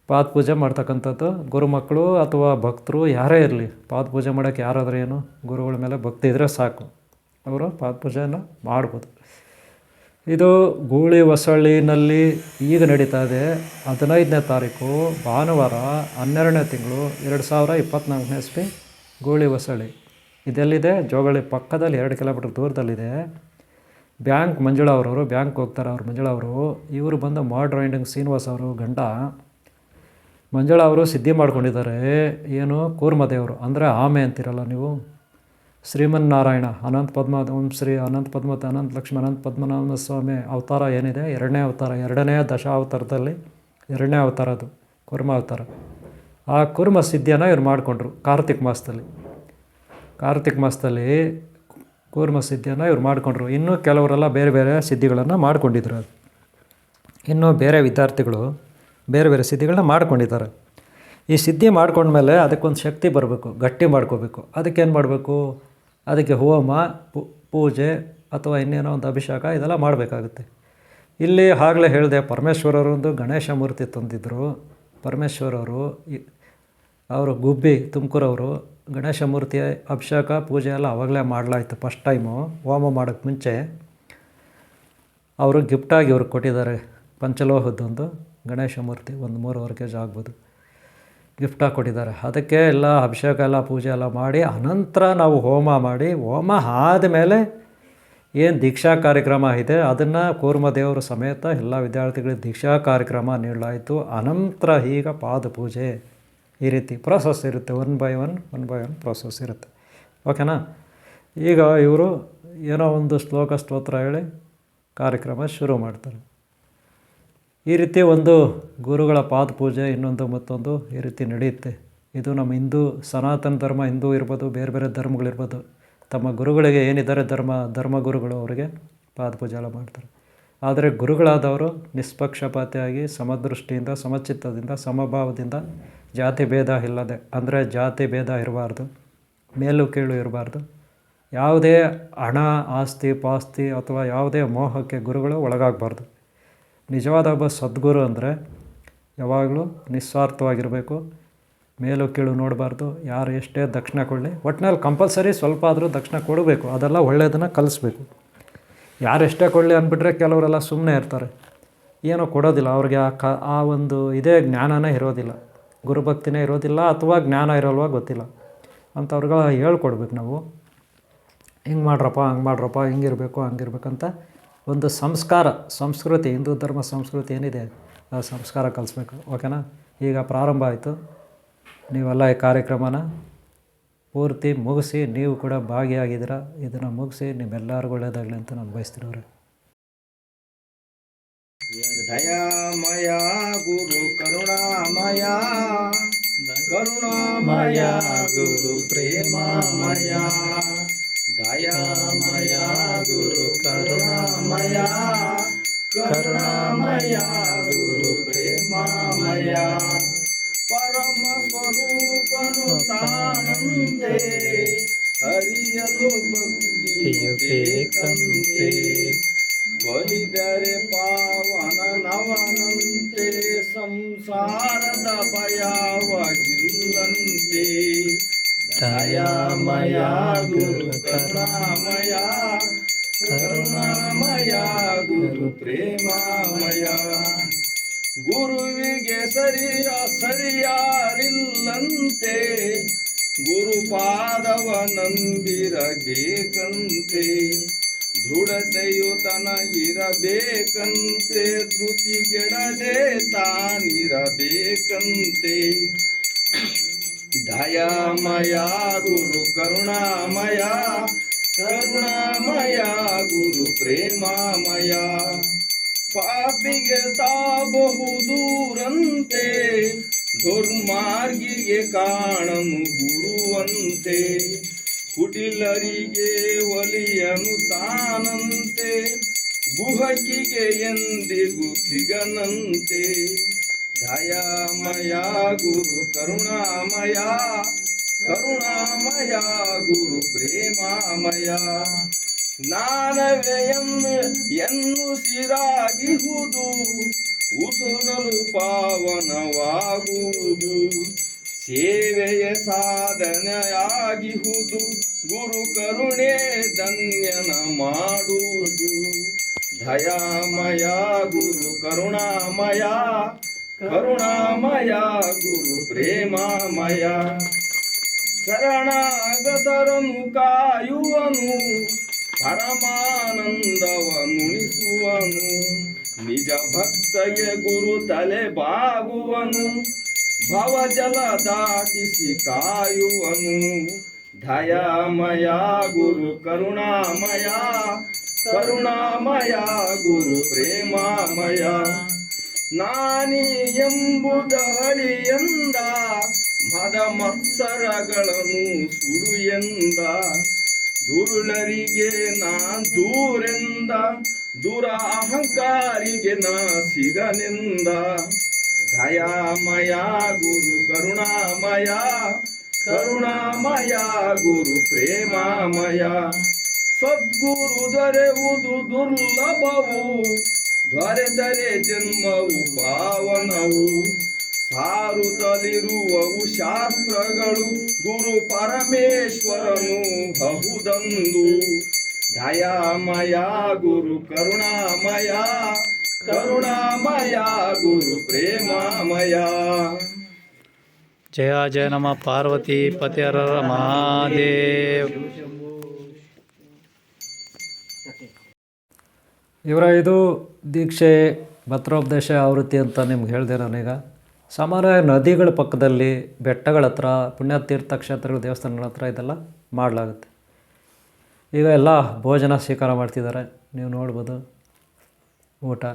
ಪಾದಪೂಜೆ ಮಾಡ್ತಕ್ಕಂಥದ್ದು ಗುರುಮಕ್ಕಳು ಅಥವಾ ಭಕ್ತರು ಯಾರೇ ಇರಲಿ, ಪಾದಪೂಜೆ ಮಾಡೋಕ್ಕೆ ಯಾರಾದರೂ ಏನು ಗುರುಗಳ ಮೇಲೆ ಭಕ್ತಿ ಇದ್ದರೆ ಸಾಕು, ಅವರು ಪಾದಪೂಜೆಯನ್ನು ಮಾಡ್ಬೋದು. ಇದು ಗೂಳಿ ಹೊಸಳ್ಳಿನಲ್ಲಿ ಈಗ ನಡೀತಾ ಇದೆ. 15ನೇ ತಾರೀಕು ಭಾನುವಾರ, 12ನೇ ತಿಂಗಳು, 2024ನೇ ಇಸ್ವಿ. ಗೂಳಿ ಹೊಸಳ್ಳಿ ಇದೆಲ್ಲಿದೆ? ಜೋಗಳಿ ಪಕ್ಕದಲ್ಲಿ 2 ಕಿಲೋಮೀಟ್ರ್ ದೂರದಲ್ಲಿದೆ. ಬ್ಯಾಂಕ್ ಮಂಜುಳಾ ಅವರವರು ಬ್ಯಾಂಕ್ ಹೋಗ್ತಾರೆ. ಅವ್ರು ಮಂಜುಳಾ ಅವರು, ಇವರು ಬಂದು ಮಾಡ್ರೈಂಡಿಂಗ್ ಶ್ರೀನಿವಾಸ್ ಅವರು ಗಂಡ. ಮಂಜುಳಾ ಅವರು ಸಿದ್ಧಿ ಮಾಡ್ಕೊಂಡಿದ್ದಾರೆ. ಏನು? ಕೂರ್ಮದೇವರು ಅಂದರೆ ಆಮೆ ಅಂತೀರಲ್ಲ ನೀವು. ಶ್ರೀಮನ್ನಾರಾಯಣ ಅನಂತ ಪದ್ಮ ಓಂ ಶ್ರೀ ಅನಂತ ಪದ್ಮತ ಅನಂತ ಲಕ್ಷ್ಮಿ ಅನಂತ ಪದ್ಮನಾಭ ಸ್ವಾಮಿ ಅವತಾರ ಏನಿದೆ, 2ನೇ ಅವತಾರ, 2ನೇ ದಶಾವತಾರದಲ್ಲಿ 2ನೇ ಅವತಾರ ಅದು ಕೂರ್ಮ ಅವತಾರ. ಆ ಕೂರ್ಮ ಸಿದ್ಧಿಯನ್ನು ಇವ್ರು ಮಾಡಿಕೊಂಡ್ರು ಕಾರ್ತಿಕ ಮಾಸದಲ್ಲಿ ಕೂರ್ಮ ಸಿದ್ಧಿಯನ್ನು ಇವ್ರು ಮಾಡಿಕೊಂಡ್ರು. ಇನ್ನೂ ಕೆಲವರೆಲ್ಲ ಬೇರೆ ಬೇರೆ ಸಿದ್ಧಿಗಳನ್ನು ಮಾಡ್ಕೊಂಡಿದ್ರು. ಇನ್ನೂ ಬೇರೆ ವಿದ್ಯಾರ್ಥಿಗಳು ಬೇರೆ ಬೇರೆ ಸಿದ್ಧಿಗಳನ್ನ ಮಾಡ್ಕೊಂಡಿದ್ದಾರೆ. ಈ ಸಿದ್ಧಿ ಮಾಡ್ಕೊಂಡ್ಮೇಲೆ ಅದಕ್ಕೊಂದು ಶಕ್ತಿ ಬರಬೇಕು, ಗಟ್ಟಿ ಮಾಡ್ಕೋಬೇಕು. ಅದಕ್ಕೇನು ಮಾಡಬೇಕು? ಅದಕ್ಕೆ ಹೋಮ, ಪೂಜೆ ಅಥವಾ ಇನ್ನೇನೋ ಒಂದು ಅಭಿಷೇಕ ಇದೆಲ್ಲ ಮಾಡಬೇಕಾಗುತ್ತೆ. ಇಲ್ಲಿ ಆಗಲೇ ಹೇಳಿದೆ, ಪರಮೇಶ್ವರರೊಂದು ಗಣೇಶ ಮೂರ್ತಿ ತಂದಿದ್ದರು. ಪರಮೇಶ್ವರವರು ಅವರು ಗುಬ್ಬಿ ತುಮಕೂರವರು ಗಣೇಶ ಮೂರ್ತಿ ಅಭಿಷೇಕ ಪೂಜೆ ಎಲ್ಲ ಆವಾಗಲೇ ಮಾಡಲಾಯಿತು. ಫಸ್ಟ್ ಟೈಮು ಹೋಮ ಮಾಡೋಕ್ಕೆ ಮುಂಚೆ ಅವರು ಗಿಫ್ಟಾಗಿ ಇವ್ರಿಗೆ ಕೊಟ್ಟಿದ್ದಾರೆ ಪಂಚಲೋಹದ್ದೊಂದು ಗಣೇಶ ಮೂರ್ತಿ, ಒಂದು 3.5 kg ಆಗ್ಬೋದು. ಗಿಫ್ಟಾಗಿ ಕೊಟ್ಟಿದ್ದಾರೆ. ಅದಕ್ಕೆ ಎಲ್ಲ ಅಭಿಷೇಕ ಎಲ್ಲ ಪೂಜೆ ಎಲ್ಲ ಮಾಡಿ ಅನಂತರ ನಾವು ಹೋಮ ಮಾಡಿ, ಹೋಮ ಆದಮೇಲೆ ಏನು ದೀಕ್ಷಾ ಕಾರ್ಯಕ್ರಮ ಇದೆ ಅದನ್ನು ಕೂರ್ಮದೇವರು ಸಮೇತ ಎಲ್ಲ ವಿದ್ಯಾರ್ಥಿಗಳಿಗೆ ದೀಕ್ಷಾ ಕಾರ್ಯಕ್ರಮ ನೀಡಲಾಯಿತು. ಅನಂತರ ಈಗ ಪಾದ ಪೂಜೆ, ಈ ರೀತಿ ಪ್ರೋಸೆಸ್ ಇರುತ್ತೆ. ಒನ್ ಬೈ ಒನ್ ಪ್ರೋಸೆಸ್ ಇರುತ್ತೆ. ಓಕೆನಾ? ಈಗ ಇವರು ಏನೋ ಒಂದು ಶ್ಲೋಕ ಸ್ತೋತ್ರ ಹೇಳಿ ಕಾರ್ಯಕ್ರಮ ಶುರು ಮಾಡ್ತಾರೆ. ಈ ರೀತಿ ಒಂದು ಗುರುಗಳ ಪಾದ ಪೂಜೆ ಇನ್ನೊಂದು ಮತ್ತೊಂದು ಈ ರೀತಿ ನಡೆಯುತ್ತೆ. ಇದು ನಮ್ಮ ಹಿಂದೂ ಸನಾತನ ಧರ್ಮ, ಹಿಂದೂ ಇರ್ಬೋದು, ಬೇರೆ ಬೇರೆ ಧರ್ಮಗಳಿರ್ಬೋದು, ತಮ್ಮ ಗುರುಗಳಿಗೆ ಏನಿದ್ದಾರೆ ಧರ್ಮಗುರುಗಳು ಅವರಿಗೆ ಪಾದ ಪೂಜೆ ಎಲ್ಲ ಮಾಡ್ತಾರೆ. ಆದರೆ ಗುರುಗಳಾದವರು ನಿಷ್ಪಕ್ಷಪಾತಿಯಾಗಿ ಸಮದೃಷ್ಟಿಯಿಂದ, ಸಮಚಿತ್ತದಿಂದ, ಸಮಭಾವದಿಂದ, ಜಾತಿ ಭೇದ ಇಲ್ಲದೆ, ಅಂದರೆ ಜಾತಿ ಭೇದ ಇರಬಾರ್ದು, ಮೇಲು ಕೀಳು ಇರಬಾರ್ದು, ಯಾವುದೇ ಹಣ ಆಸ್ತಿ ಪಾಸ್ತಿ ಅಥವಾ ಯಾವುದೇ ಮೋಹಕ್ಕೆ ಗುರುಗಳು ಒಳಗಾಗಬಾರ್ದು. ನಿಜವಾದ ಒಬ್ಬ ಸದ್ಗುರು ಅಂದರೆ ಯಾವಾಗಲೂ ನಿಸ್ವಾರ್ಥವಾಗಿರಬೇಕು, ಮೇಲು ಕೀಳು ನೋಡಬಾರ್ದು, ಯಾರು ಎಷ್ಟೇ ದಕ್ಷಿಣ ಕೊಡಲಿ, ಒಟ್ಟಿನಲ್ಲಿ ಕಂಪಲ್ಸರಿ ಸ್ವಲ್ಪ ಆದರೂ ದಕ್ಷಿಣ ಕೊಡಬೇಕು. ಅದೆಲ್ಲ ಒಳ್ಳೆಯದನ್ನು ಕಲಿಸ್ಬೇಕು. ಯಾರು ಎಷ್ಟೇ ಕೊಡಲಿ ಅಂದ್ಬಿಟ್ರೆ ಕೆಲವರೆಲ್ಲ ಸುಮ್ಮನೆ ಇರ್ತಾರೆ, ಏನೋ ಕೊಡೋದಿಲ್ಲ ಅವ್ರಿಗೆ. ಆ ಒಂದು ಇದೇ ಜ್ಞಾನನೇ ಇರೋದಿಲ್ಲ, ಗುರುಭಕ್ತಿನೇ ಇರೋದಿಲ್ಲ, ಅಥವಾ ಜ್ಞಾನ ಇರೋಲ್ವ ಗೊತ್ತಿಲ್ಲ. ಅಂಥವ್ರಿಗೆ ಹೇಳ್ಕೊಡ್ಬೇಕು ನಾವು, ಹಿಂಗೆ ಮಾಡ್ರಪ್ಪ, ಹಂಗೆ ಮಾಡ್ರಪ್ಪ, ಹಿಂಗಿರಬೇಕು ಹಂಗಿರ್ಬೇಕಂತ ಒಂದು ಸಂಸ್ಕಾರ, ಸಂಸ್ಕೃತಿ, ಹಿಂದೂ ಧರ್ಮ ಸಂಸ್ಕೃತಿ ಏನಿದೆ ಆ ಸಂಸ್ಕಾರ ಕಲಿಸ್ಬೇಕು. ಓಕೆನಾ? ಈಗ ಪ್ರಾರಂಭ ಆಯಿತು. ನೀವೆಲ್ಲ ಈ ಕಾರ್ಯಕ್ರಮನ ಪೂರ್ತಿ ಮುಗಿಸಿ, ನೀವು ಕೂಡ ಭಾಗಿಯಾಗಿದ್ದೀರ. ಇದನ್ನು ಮುಗಿಸಿ ನಿಮ್ಮೆಲ್ಲರಿಗೂ ಒಳ್ಳೆಯದಾಗಲಿ ಅಂತ ನಾನು ಬಯಸ್ತಿರೋರು. ದಯಾಮಯ ಗುರು ಕರುಣಾಮಯ, ಕರುಣಾಮಯ ಗುರು ಪ್ರೇಮಮಯ, ದಯಾಮಯ ಗುರು ಕರುಣಾಮಯ, ಕರುಣಾಮಯ ಗುರು ಪ್ರೇಮಮಯ, ಪರಮ ಸ್ವರೂಪನು ತಾನಂತೆ, ಹರಿಯಲು ಭಕ್ತಿಯು ಬೇಕಂತೆ, ಒಲಿದರೆ ಪಾವನ ನವನಂತೆ, ಸಂಸಾರದ ಭಯವಾಗಿಲ್ಲಂತೆ, ದಯಾಮಯ ಗುರು ಕರುಣಾಮಯ, ಕರುಣಾಮಯ ಗುರು ಪ್ರೇಮಮಯ, ಗುರುವಿಗೆ ಸರಿಯಾರಿಲ್ಲಂತೆ, ಗುರುಪಾದವ ನಂಬಿರಬೇಕಂತೆ, ದೃಢತೆಯು ತನಗಿರಬೇಕಂತೆ, ಧೃತಿಗೆಡದೆ ತಾನಿರಬೇಕಂತೆ, ದಯಾಮಯ ಗುರು ಕರುಣಾಮಯ, ಕರುಣಾಮಯ ಗುರು ಪ್ರೇಮಮಯ, ಪಾಪಿಗೆ ತಾಬಹುದೂರಂತೆ, ದುರ್ಮಾರ್ಗಿಗೆ ಕಾಣನು ಗುರುವಂತೆ, ಕುಟಿಲರಿಗೆ ಒಲಿಯನು ತಾನಂತೆ, ಗುಹಕಿಗೆ ಎಂದಿಗೂ ಸಿಗನಂತೆ, ದಯಾಮಯ ಗುರು ಕರುಣಾಮಯ, ಕರುಣಾಮಯ ಗುರು ಪ್ರೇಮಮಯ, ಜ್ಞಾನವೇ ಎನ್ನುಸಿರಾಗಿಹುದು, ಉಸುರಲು ಪಾವನವಾಗುವುದು, ಸೇವೆಯ ಸಾಧನೆಯಾಗಿಹುದು, ಗುರು ಕರುಣೆ ಧನ್ಯನ ಮಾಡುವುದು, ದಯಾಮಯ ಗುರು ಕರುಣಾಮಯ, ಕರುಣಾಮಯ ಗುರು ಪ್ರೇಮಮಯ, ಶರಣಾಗತರನು ಕಾಯುವನು, ಪರಮಾನಂದವನುಣಿಸುವನು, ನಿಜ ಭಕ್ತಗೆ ಗುರು ತಲೆ ಬಾಗುವನು, ಭವಜಲ ದಾಟಿಸಿ ಕಾಯುವನು, ದಯಾಮಯ ಗುರು ಕರುಣಾಮಯ, ಕರುಣಾಮಯ ಗುರು ಪ್ರೇಮಮಯ, ನಾನಿ ಎಂಬುದ ಹಳಿಯಂದ, ಮದ ಮತ್ಸರಗಳನ್ನು ಸುಡು ಎಂದ, ದುರುಳರಿಗೆ ನಾ ದೂರೆಂದ, ದುರ ಅಹಂಕಾರಿಗೆ ನಾ ಸಿಗನೆಂದ, ದಯಾಮಯ ಗುರು ಕರುಣಾಮಯ, ಕರುಣಾಮಯ ಗುರು ಪ್ರೇಮಮಯ, ಸದ್ಗುರು ದೊರೆಯುವುದು ದುರ್ಲಭವು, ದೊರೆತರೆ ಜನ್ಮವು ಪಾವನವು, ಸಾರುತ್ತಲಿರುವವು ಶಾಸ್ತ್ರಗಳು, ಗುರು ಪರಮೇಶ್ವರನು ಬಹುದಂದು, ದಯಾಮಯ ಗುರು ಕರುಣಾಮಯ, ಕರುಣಾಮಯ ಗುರು ಪ್ರೇಮಮಯ, ಜಯ ಜಯ ನಮ ಪಾರ್ವತಿ ಪತಿಯರ ಮಹಾದೇವ್. ಇವರ ಇದು ದೀಕ್ಷೆ ಮಂತ್ರೋಪದೇಶ ಆವೃತ್ತಿ ಅಂತ ನಿಮ್ಗೆ ಹೇಳಿದೆ ನಾನೀಗ. ಸಾಮಾನ್ಯ ನದಿಗಳ ಪಕ್ಕದಲ್ಲಿ, ಬೆಟ್ಟಗಳ ಹತ್ರ, ಪುಣ್ಯತೀರ್ಥ ಕ್ಷೇತ್ರಗಳ ದೇವಸ್ಥಾನಗಳ ಹತ್ರ ಇದೆಲ್ಲ ಮಾಡಲಾಗುತ್ತೆ. ಈಗ ಎಲ್ಲ ಭೋಜನ ಸ್ವೀಕಾರ ಮಾಡ್ತಿದ್ದಾರೆ, ನೀವು ನೋಡ್ಬೋದು ಊಟ.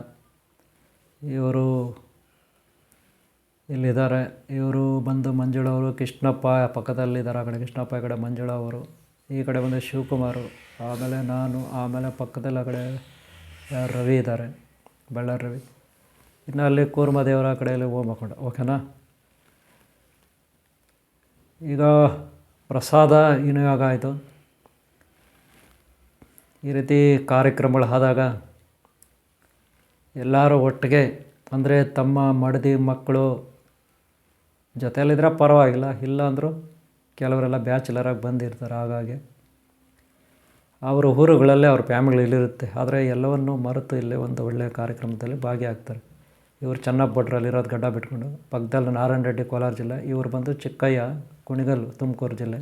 ಇವರು ಇಲ್ಲಿದ್ದಾರೆ, ಇವರು ಬಂದು ಮಂಜುಳವರು, ಕೃಷ್ಣಪ್ಪ ಪಕ್ಕದಲ್ಲಿದ್ದಾರೆ, ಆ ಕಡೆ ಕೃಷ್ಣಪ್ಪ, ಈ ಕಡೆ ಮಂಜುಳ ಅವರು, ಈ ಕಡೆ ಬಂದು ಶಿವಕುಮಾರು, ಆಮೇಲೆ ನಾನು, ಆಮೇಲೆ ಪಕ್ಕದಲ್ಲಿ ಆ ಕಡೆ ರವಿ ಇದ್ದಾರೆ, ಬಳ್ಳಾರಿ ರವಿ. ಇನ್ನು ಅಲ್ಲಿ ಕೂರ್ಮದೇವರ ಕಡೆಯಲ್ಲಿ ಹೋಗ್ಕೊಂಡ. ಓಕೆನಾ? ಈಗ ಪ್ರಸಾದ ವಿನಿಯೋಗ ಆಯಿತು. ಈ ರೀತಿ ಕಾರ್ಯಕ್ರಮಗಳು ಆದಾಗ ಎಲ್ಲರೂ ಒಟ್ಟಿಗೆ, ಅಂದರೆ ತಮ್ಮ ಮಡದಿ ಮಕ್ಕಳು ಜೊತೆಯಲ್ಲಿದ್ದರೆ ಪರವಾಗಿಲ್ಲ, ಇಲ್ಲ ಅಂದರೂ ಕೆಲವರೆಲ್ಲ ಬ್ಯಾಚುಲರಾಗಿ ಬಂದಿರ್ತಾರೆ. ಹಾಗಾಗಿ ಅವರ ಊರುಗಳಲ್ಲೇ ಅವ್ರ ಫ್ಯಾಮಿಲಿ ಇಲ್ಲಿರುತ್ತೆ, ಆದರೆ ಎಲ್ಲವನ್ನೂ ಮರೆತು ಇಲ್ಲೇ ಒಂದು ಒಳ್ಳೆಯ ಕಾರ್ಯಕ್ರಮದಲ್ಲಿ ಭಾಗಿಯಾಗ್ತಾರೆ. ಇವರು ಚೆನ್ನಪ್ಪ ಭಟ್ರಲ್ಲಿರೋದು ಗಡ್ಡ ಬಿಟ್ಕೊಂಡು, ಪಕ್ಕದಲ್ಲಿ ನಾರಾಯಣ ರೆಡ್ಡಿ ಕೋಲಾರ ಜಿಲ್ಲೆ, ಇವರು ಬಂದು ಚಿಕ್ಕಯ್ಯ ಕುಣಿಗಲ್ ತುಮಕೂರು ಜಿಲ್ಲೆ.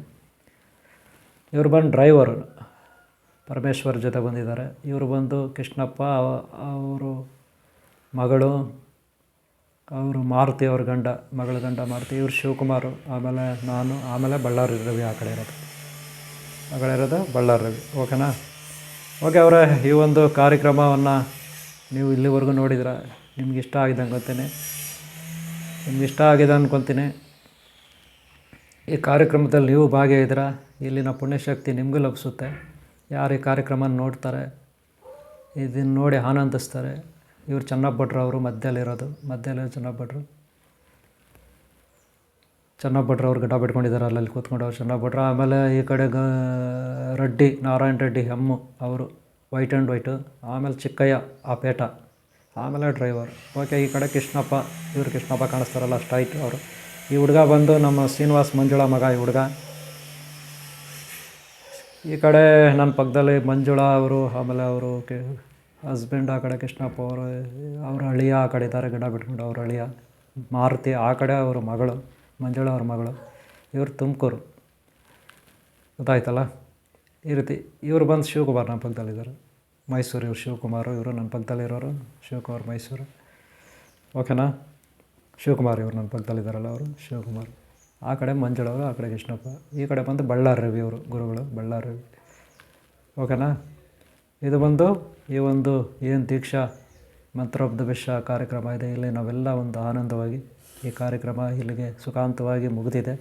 ಇವರು ಬಂದು ಡ್ರೈವರು ಪರಮೇಶ್ವರ್ ಜೊತೆ ಬಂದಿದ್ದಾರೆ. ಇವರು ಬಂದು ಕೃಷ್ಣಪ್ಪ, ಅವರು ಮಗಳು, ಅವರು ಮಾರುತಿ, ಅವ್ರ ಗಂಡ, ಮಗಳ ಗಂಡ ಮಾರುತಿ. ಇವರು ಶಿವಕುಮಾರು, ಆಮೇಲೆ ನಾನು, ಆಮೇಲೆ ಬಳ್ಳಾರಿ ರವಿ ಆ ಕಡೆ ಇರೋದು ಬಳ್ಳಾರಿ ರವಿ. ಓಕೆನಾ? ಓಕೆ ಅವರೇ, ಈ ಒಂದು ಕಾರ್ಯಕ್ರಮವನ್ನು ನೀವು ಇಲ್ಲಿವರೆಗೂ ನೋಡಿದ್ರೆ ನಿಮ್ಗೆ ಇಷ್ಟ ಆಗಿದೆ ಅನ್ಕೊತೀನಿ. ಈ ಕಾರ್ಯಕ್ರಮದಲ್ಲಿ ನೀವು ಭಾಗಿಯಾಗಿದ್ದೀರಾ, ಇಲ್ಲಿನ ಪುಣ್ಯಶಕ್ತಿ ನಿಮಗೂ ಲಭಿಸುತ್ತೆ. ಯಾರು ಈ ಕಾರ್ಯಕ್ರಮ ನೋಡ್ತಾರೆ, ಇದನ್ನು ನೋಡಿ ಆನಂದಿಸ್ತಾರೆ. ಇವರು ಚೆನ್ನಪ್ಪ ಭಟ್ರು, ಅವರು ಮಧ್ಯದಲ್ಲಿರೋದು ಚೆನ್ನಪ್ಪ ಭಟ್ರು ಅವ್ರು ಗಡ್ಡ ಬಿಟ್ಕೊಂಡಿದ್ದಾರೆ, ಅಲ್ಲಿ ಕೂತ್ಕೊಂಡು ಅವ್ರು ಚೆನ್ನಪ್ಪ ಭಟ್ರು. ಆಮೇಲೆ ಈ ಕಡೆ ರೆಡ್ಡಿ, ನಾರಾಯಣ ರೆಡ್ಡಿ ಹೆಮ್ಮು, ಅವರು ವೈಟ್ ಆ್ಯಂಡ್ ವೈಟು. ಆಮೇಲೆ ಚಿಕ್ಕಯ್ಯ ಆ ಪೇಟ, ಆಮೇಲೆ ಡ್ರೈವರ್. ಓಕೆ, ಈ ಕಡೆ ಕೃಷ್ಣಪ್ಪ, ಇವರು ಕೃಷ್ಣಪ್ಪ ಕಾಣಿಸ್ತಾರಲ್ಲ ಸ್ಟ್ರೈಟ್ ಅವರು. ಈ ಹುಡುಗ ಬಂದು ನಮ್ಮ ಶ್ರೀನಿವಾಸ್ ಮಂಜುಳಾ ಮಗ ಈ ಹುಡುಗ. ಈ ಕಡೆ ನನ್ನ ಪಕ್ಕದಲ್ಲಿ ಮಂಜುಳಾ ಅವರು, ಆಮೇಲೆ ಅವರು ಹಸ್ಬೆಂಡ್, ಆ ಕಡೆ ಕೃಷ್ಣಪ್ಪ ಅವರು, ಅವ್ರ ಅಳಿಯ ಆ ಕಡೆ ಇದ್ದಾರೆ ಗಡ್ಡ ಬಿಟ್ಕೊಂಡು, ಅವ್ರ ಅಳಿಯ ಮಾರುತಿ, ಆ ಕಡೆ ಅವರು ಮಗಳು ಮಂಜುಳಾ ಅವ್ರ ಮಗಳು. ಇವರು ತುಮಕೂರು, ಗೊತ್ತಾಯ್ತಲ್ಲ. ಈ ರೀತಿ ಇವರು ಬಂದು ಶಿವಕುಮಾರ್ ನನ್ನ ಪಕ್ಕದಲ್ಲಿದ್ದಾರೆ, ಮೈಸೂರು. ಇವರು ಶಿವಕುಮಾರು, ಇವರು ನನ್ನ ಪಕ್ಕದಲ್ಲಿರೋರು ಶಿವಕುಮಾರ್, ಮೈಸೂರು. ಓಕೆನಾ? ಶಿವಕುಮಾರ್ ಇವರು ನನ್ನ ಪಕ್ಕದಲ್ಲಿದ್ದಾರಲ್ಲ, ಅವರು ಶಿವಕುಮಾರ್. ಆ ಕಡೆ ಮಂಜುಳವರು, ಆ ಕಡೆ ಕೃಷ್ಣಪ್ಪ. ಈ ಕಡೆ ಬಂದು ಬಳ್ಳಾರಿ ರವಿ, ಅವರು ಗುರುಗಳು, ಬಳ್ಳಾರಿ ರವಿ. ಓಕೆನಾ? ಇದು ಬಂದು ಈ ಒಂದು ಏನು ದೀಕ್ಷಾ ಮಂತ್ರೋಪದೇಶ ಕಾರ್ಯಕ್ರಮ ಇದೆ, ಇಲ್ಲಿ ನಾವೆಲ್ಲ ಒಂದು ಆನಂದವಾಗಿ ಈ ಕಾರ್ಯಕ್ರಮ ಇಲ್ಲಿಗೆ ಸುಖಾಂತವಾಗಿ ಮುಗಿದಿದೆ.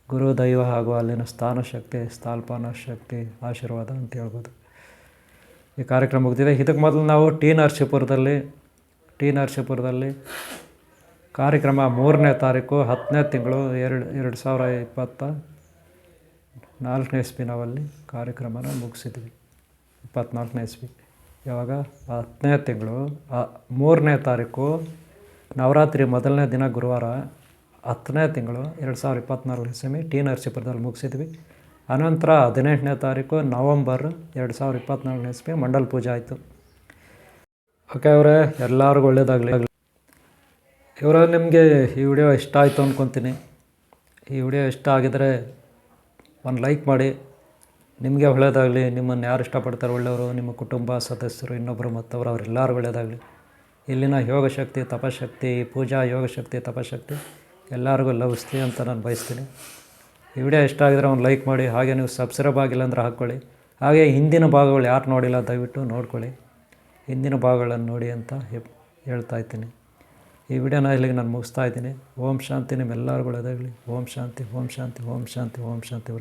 ಗುರು ದೈವ ಹಾಗೂ ಅಲ್ಲಿನ ಸ್ಥಾನ ಶಕ್ತಿ, ಸ್ಥಾಲ್ಪಾನ ಶಕ್ತಿ ಆಶೀರ್ವಾದ ಅಂತ ಹೇಳ್ಬೋದು. ಈ ಕಾರ್ಯಕ್ರಮ ಮುಗಿದಿದೆ. ಇದಕ್ಕೆ ಮೊದಲು ನಾವು ಟಿ ನರಸೀಪುರದಲ್ಲಿ ಕಾರ್ಯಕ್ರಮ 3ನೇ ತಾರೀಕು 10ನೇ ತಿಂಗಳು 2024ನೇ ಇಸ್ವಿ ನಾವಲ್ಲಿ ಕಾರ್ಯಕ್ರಮನ ಮುಗಿಸಿದ್ವಿ. 24ನೇ ಇಸ್ವಿ. ಯಾವಾಗ? 10ನೇ ತಿಂಗಳು 3ನೇ ತಾರೀಕು ನವರಾತ್ರಿ ಮೊದಲನೇ ದಿನ ಗುರುವಾರ, 10ನೇ ತಿಂಗಳು 2024 ಇಸ್ವಿ ಟಿ ನರಸೀಪುರದಲ್ಲಿ ಮುಗಿಸಿದ್ವಿ. ಅನಂತರ 18ನೇ ತಾರೀಕು ನವಂಬರ್ 2024 ಇಸ್ವಿ ಮಂಡಲ ಪೂಜೆ ಆಯಿತು. ಓಕೆ ಅವರೇ, ಎಲ್ಲರಿಗೂ ಒಳ್ಳೆಯದಾಗಲಿ. ಇವರ ನಿಮಗೆ ಈ ವಿಡಿಯೋ ಇಷ್ಟ ಆಯಿತು ಅಂದ್ಕೊತೀನಿ. ಈ ವಿಡಿಯೋ ಇಷ್ಟ ಆಗಿದರೆ ಒಂದು ಲೈಕ್ ಮಾಡಿ. ನಿಮಗೆ ಒಳ್ಳೆಯದಾಗಲಿ. ನಿಮ್ಮನ್ನು ಯಾರು ಇಷ್ಟಪಡ್ತಾರೆ ಒಳ್ಳೆಯವರು, ನಿಮ್ಮ ಕುಟುಂಬ ಸದಸ್ಯರು, ಇನ್ನೊಬ್ಬರು ಮತ್ತವರು, ಅವರೆಲ್ಲರೂ ಒಳ್ಳೆಯದಾಗಲಿ. ಇಲ್ಲಿನ ಯೋಗಶಕ್ತಿ, ತಪಶಕ್ತಿ, ಪೂಜಾ ಯೋಗಶಕ್ತಿ, ತಪಶಕ್ತಿ ಎಲ್ಲರಿಗೂ ಲಭಿಸ್ಲಿ ಅಂತ ನಾನು ಬಯಸ್ತೀನಿ. ಈ ವಿಡಿಯೋ ಇಷ್ಟ ಆಗಿದರೆ ಒಂದು ಲೈಕ್ ಮಾಡಿ. ಹಾಗೆ ನೀವು ಸಬ್ಸ್ಕ್ರೈಬ್ ಆಗಿಲ್ಲ ಅಂದರೆ ಹಾಕ್ಕೊಳ್ಳಿ. ಹಾಗೆ ಹಿಂದಿನ ಭಾಗಗಳು ಯಾರು ನೋಡಿಲ್ಲ ದಯವಿಟ್ಟು ನೋಡ್ಕೊಳ್ಳಿ, ಹಿಂದಿನ ಭಾಗಗಳನ್ನು ನೋಡಿ ಅಂತ ಹೇಳ್ತಾ ಇದ್ದೀನಿ. ಈ ವಿಡಿಯೋನ ಇಲ್ಲಿಗೆ ನಾನು ಮುಗಿಸ್ತಾ ಇದ್ದೀನಿ. ಓಂ ಶಾಂತಿ. ನಿಮ್ಮೆಲ್ಲರಿಗೂ ಒಳ್ಳೆಯದಾಗಲಿ. ಓಂ ಶಾಂತಿ, ಓಂ ಶಾಂತಿ, ಓಂ ಶಾಂತಿ, ಓಂ ಶಾಂತಿ.